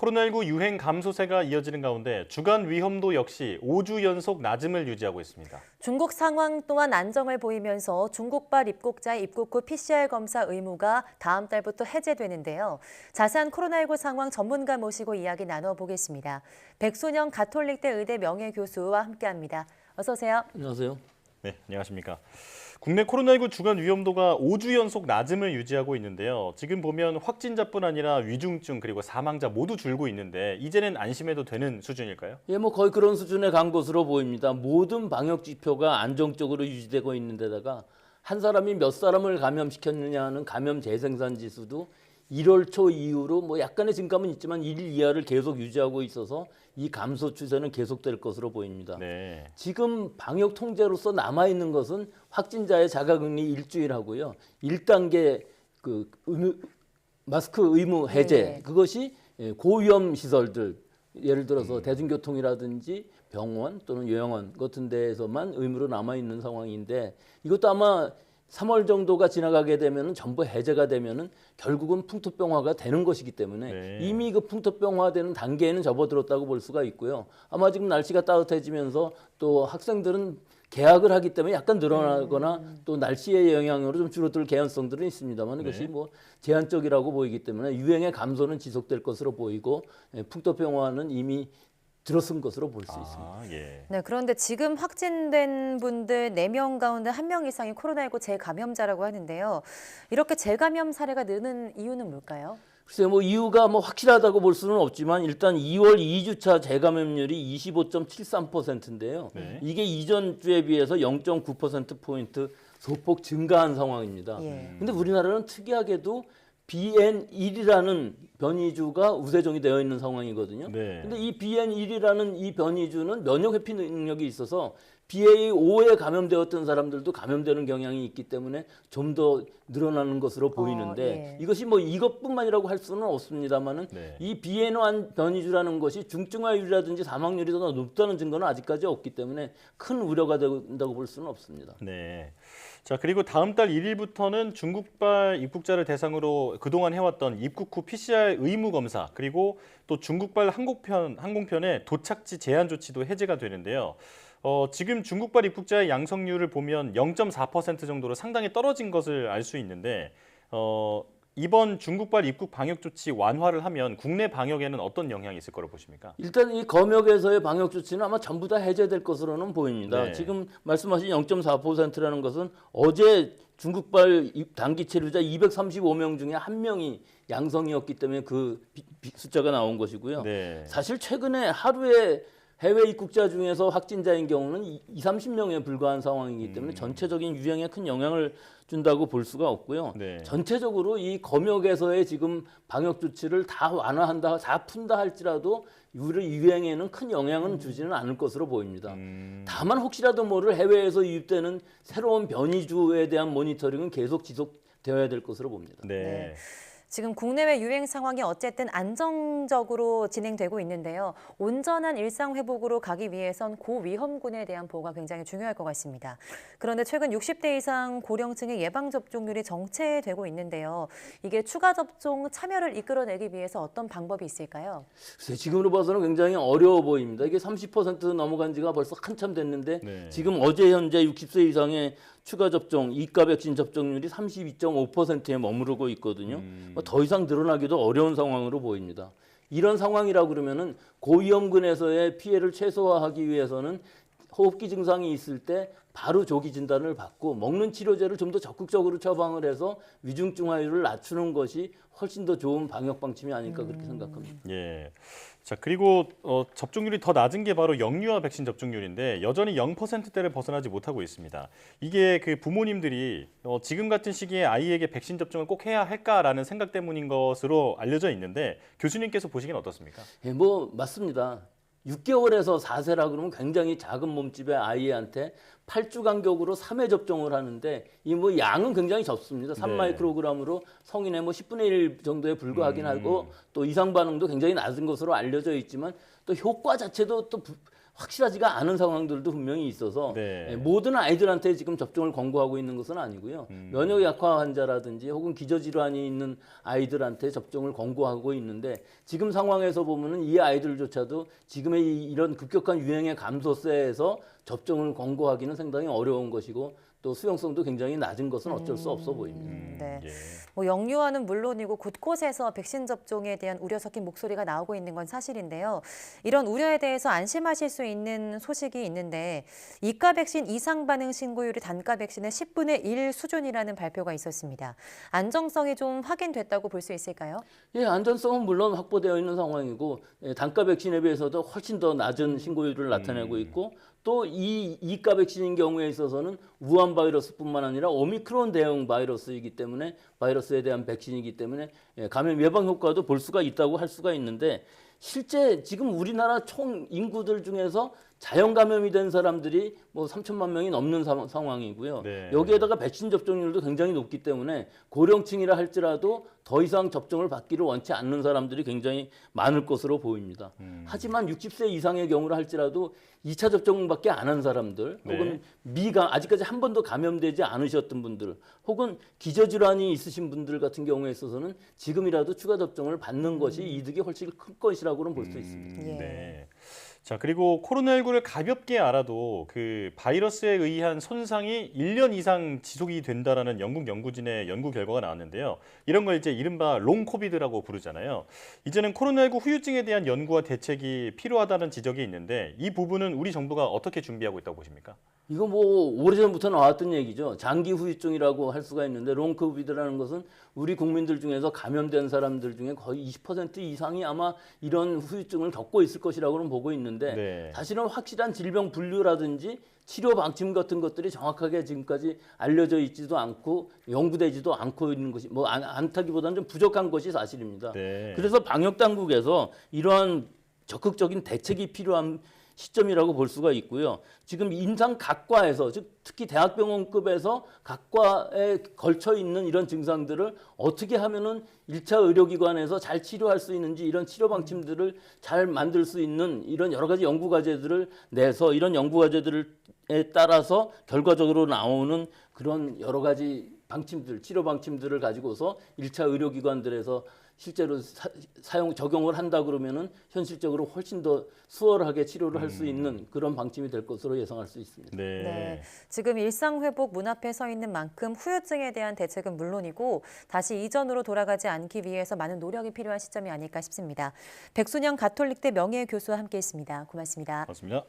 코로나19 유행 감소세가 이어지는 가운데 주간 위험도 역시 5주 연속 낮음을 유지하고 있습니다. 중국 상황 또한 안정을 보이면서 중국발 입국자의 입국 후 PCR 검사 의무가 다음 달부터 해제되는데요. 자세한 코로나19 상황 전문가 모시고 이야기 나눠보겠습니다. 백순영 가톨릭대 의대 명예교수와 함께합니다. 어서 오세요. 안녕하세요. 네, 안녕하십니까. 국내 코로나19 주간 위험도가 5주 연속 낮음을 유지하고 있는데요. 지금 보면 확진자뿐 아니라 위중증 그리고 사망자 모두 줄고 있는데 이제는 안심해도 되는 수준일까요? 예, 뭐 거의 그런 수준에 간 것으로 보입니다. 모든 방역 지표가 안정적으로 유지되고 있는 데다가 한 사람이 몇 사람을 감염시켰느냐 하는 감염 재생산 지수도 1월 초 이후로 뭐 약간의 증감은 있지만 1 이하를 계속 유지하고 있어서 이 감소 추세는 계속될 것으로 보입니다. 네. 지금 방역 통제로서 남아있는 것은 확진자의 자가격리 일주일 하고요. 1단계 마스크 의무 해제, 네. 그것이 고위험 시설들, 예를 들어서 대중교통이라든지 병원 또는 요양원 같은 데에서만 의무로 남아있는 상황인데, 이것도 아마 3월 정도가 지나가게 되면은 전부 해제가 되면은 결국은 풍토병화가 되는 것이기 때문에 네. 이미 그 풍토병화되는 단계에는 접어들었다고 볼 수가 있고요. 아마 지금 날씨가 따뜻해지면서 또 학생들은 개학을 하기 때문에 약간 늘어나거나 또 날씨의 영향으로 좀 줄어들 개연성들은 있습니다만 이것이 네. 뭐 제한적이라고 보이기 때문에 유행의 감소는 지속될 것으로 보이고 풍토병화는 이미 들어선 것으로 볼 수 있습니다. 예. 네, 그런데 지금 확진된 분들 4명 가운데 1명 이상이 코로나19 재감염자라고 하는데요. 이렇게 재감염 사례가 느는 이유는 뭘까요? 글쎄요, 뭐 이유가 뭐 확실하다고 볼 수는 없지만 일단 2월 2주차 재감염률이 25.73%인데요. 네. 이게 이전 주에 비해서 0.9%포인트 소폭 증가한 상황입니다. 예. 근데 우리나라는 특이하게도 BN1이라는 변이주가 우세종이 되어 있는 상황이거든요. 네. 근데 이 BN1이라는 이 변이주는 면역 회피 능력이 있어서 BA5에 감염되었던 사람들도 감염되는 경향이 있기 때문에 좀 더 늘어나는 것으로 보이는데 예. 이것이 뭐 이것뿐만이라고 할 수는 없습니다만은 네. 이 BN1 변이주라는 것이 중증화율이라든지 사망률이 더 높다는 증거는 아직까지 없기 때문에 큰 우려가 된다고 볼 수는 없습니다. 네. 자, 그리고 다음 달 1일부터는 중국발 입국자를 대상으로 그동안 해왔던 입국 후 PCR 의무 검사, 그리고 또 중국발 항공편의 도착지 제한 조치도 해제가 되는데요. 지금 중국발 입국자의 양성률을 보면 0.4% 정도로 상당히 떨어진 것을 알 수 있는데 이번 중국발 입국 방역 조치 완화를 하면 국내 방역에는 어떤 영향이 있을 거라고 보십니까? 일단 이 검역에서의 방역 조치는 아마 전부 다 해제될 것으로는 보입니다. 네. 지금 말씀하신 0.4%라는 것은 어제 중국발 단기 체류자 235명 중에 1명이 양성이었기 때문에 그 숫자가 나온 것이고요. 네. 사실 최근에 하루에 해외 입국자 중에서 확진자인 경우는 30명에 불과한 상황이기 때문에 전체적인 유행에 큰 영향을 준다고 볼 수가 없고요. 네. 전체적으로 이 검역에서의 지금 방역 조치를 다 완화한다, 다 푼다 할지라도 우리 유행에는 큰 영향은 주지는 않을 것으로 보입니다. 다만 혹시라도 모를 해외에서 유입되는 새로운 변이주에 대한 모니터링은 계속 지속되어야 될 것으로 봅니다. 네. 지금 국내외 유행 상황이 어쨌든 안정적으로 진행되고 있는데요. 온전한 일상 회복으로 가기 위해선 고위험군에 대한 보호가 굉장히 중요할 것 같습니다. 그런데 최근 60대 이상 고령층의 예방접종률이 정체되고 있는데요. 이게 추가 접종 참여를 이끌어내기 위해서 어떤 방법이 있을까요? 글쎄, 지금으로 봐서는 굉장히 어려워 보입니다. 이게 30% 넘어간 지가 벌써 한참 됐는데 네. 지금 어제 현재 60세 이상의 추가 접종, 이가 백신 접종률이 32.5%에 머무르고 있거든요. 더 이상 늘어나기도 어려운 상황으로 보입니다. 이런 상황이라 그러면은 고위험군에서의 피해를 최소화하기 위해서는 호흡기 증상이 있을 때 바로 조기 진단을 받고 먹는 치료제를 좀 더 적극적으로 처방을 해서 위중증화율을 낮추는 것이 훨씬 더 좋은 방역 방침이 아닐까 그렇게 생각합니다. 예. 자, 그리고 접종률이 더 낮은 게 바로 영유아 백신 접종률인데 여전히 0%대를 벗어나지 못하고 있습니다. 이게 그 부모님들이 지금 같은 시기에 아이에게 백신 접종을 꼭 해야 할까라는 생각 때문인 것으로 알려져 있는데 교수님께서 보시기엔 어떻습니까? 예, 뭐 맞습니다. 6개월에서 4세라 그러면 굉장히 작은 몸집의 아이한테 8주 간격으로 3회 접종을 하는데 이 뭐 양은 굉장히 적습니다. 3마이크로그램으로 성인의 뭐 10분의 1 정도에 불과하긴 하고 또 이상 반응도 굉장히 낮은 것으로 알려져 있지만 또 효과 자체도 또 확실하지가 않은 상황들도 분명히 있어서 네. 모든 아이들한테 지금 접종을 권고하고 있는 것은 아니고요. 면역 약화 환자라든지 혹은 기저질환이 있는 아이들한테 접종을 권고하고 있는데 지금 상황에서 보면은 이 아이들조차도 지금의 이런 급격한 유행의 감소세에서 접종을 권고하기는 상당히 어려운 것이고 또 수용성도 굉장히 낮은 것은 어쩔 수 없어 보입니다. 네. 예. 뭐 영유아는 물론이고 곳곳에서 백신 접종에 대한 우려 섞인 목소리가 나오고 있는 건 사실인데요. 이런 우려에 대해서 안심하실 수 있는 소식이 있는데 이가 백신 이상 반응 신고율이 단가 백신의 10분의 1 수준이라는 발표가 있었습니다. 안정성이 좀 확인됐다고 볼 수 있을까요? 예, 안전성은 물론 확보되어 있는 상황이고 단가 백신에 비해서도 훨씬 더 낮은 신고율을 나타내고 있고 또 이 이가 백신인 경우에 있어서는 우한 바이러스뿐만 아니라 오미크론 대응 바이러스이기 때문에 바이러스에 대한 백신이기 때문에 감염 예방 효과도 볼 수가 있다고 할 수가 있는데 실제 지금 우리나라 총 인구들 중에서 자연 감염이 된 사람들이 뭐 3천만 명이 넘는 상황이고요. 네. 여기에다가 백신 접종률도 굉장히 높기 때문에 고령층이라 할지라도 더 이상 접종을 받기를 원치 않는 사람들이 굉장히 많을 것으로 보입니다. 하지만 60세 이상의 경우라 할지라도 2차 접종밖에 안 한 사람들 혹은 아직까지 한 번도 감염되지 않으셨던 분들 혹은 기저질환이 있으신 분들 같은 경우에 있어서는 지금이라도 추가 접종을 받는 것이 이득이 훨씬 클 것이라고는 볼 수 있습니다. 예. 네. 자, 그리고 코로나19를 가볍게 알아도 그 바이러스에 의한 손상이 1년 이상 지속이 된다라는 영국 연구진의 연구 결과가 나왔는데요. 이런 걸 이제 이른바 롱 코비드라고 부르잖아요. 이제는 코로나19 후유증에 대한 연구와 대책이 필요하다는 지적이 있는데 이 부분은 우리 정부가 어떻게 준비하고 있다고 보십니까? 이거 뭐 오래전부터 나왔던 얘기죠. 장기 후유증이라고 할 수가 있는데 롱 코비드라는 것은 우리 국민들 중에서 감염된 사람들 중에 거의 20% 이상이 아마 이런 후유증을 겪고 있을 것이라고는 보고 있는데 네. 사실은 확실한 질병 분류라든지 치료 방침 같은 것들이 정확하게 지금까지 알려져 있지도 않고 연구되지도 않고 있는 것이 뭐 않다기보다는 좀 부족한 것이 사실입니다. 네. 그래서 방역 당국에서 이러한 적극적인 대책이 필요한 시점이라고 볼 수가 있고요. 지금 임상 각과에서 즉 특히 대학병원급에서 각과에 걸쳐 있는 이런 증상들을 어떻게 하면은 1차 의료기관에서 잘 치료할 수 있는지 이런 치료 방침들을 잘 만들 수 있는 이런 여러 가지 연구 과제들을 내서 이런 연구 과제들에 따라서 결과적으로 나오는 그런 여러 가지 방침들, 치료 방침들을 가지고서 1차 의료기관들에서 실제로 적용을 한다 그러면은 현실적으로 훨씬 더 수월하게 치료를 할 수 있는 그런 방침이 될 것으로 예상할 수 있습니다. 네. 네. 지금 일상회복 문 앞에 서 있는 만큼 후유증에 대한 대책은 물론이고 다시 이전으로 돌아가지 않기 위해서 많은 노력이 필요한 시점이 아닐까 싶습니다. 백순영 가톨릭대 명예교수와 함께했습니다. 고맙습니다. 맞습니다.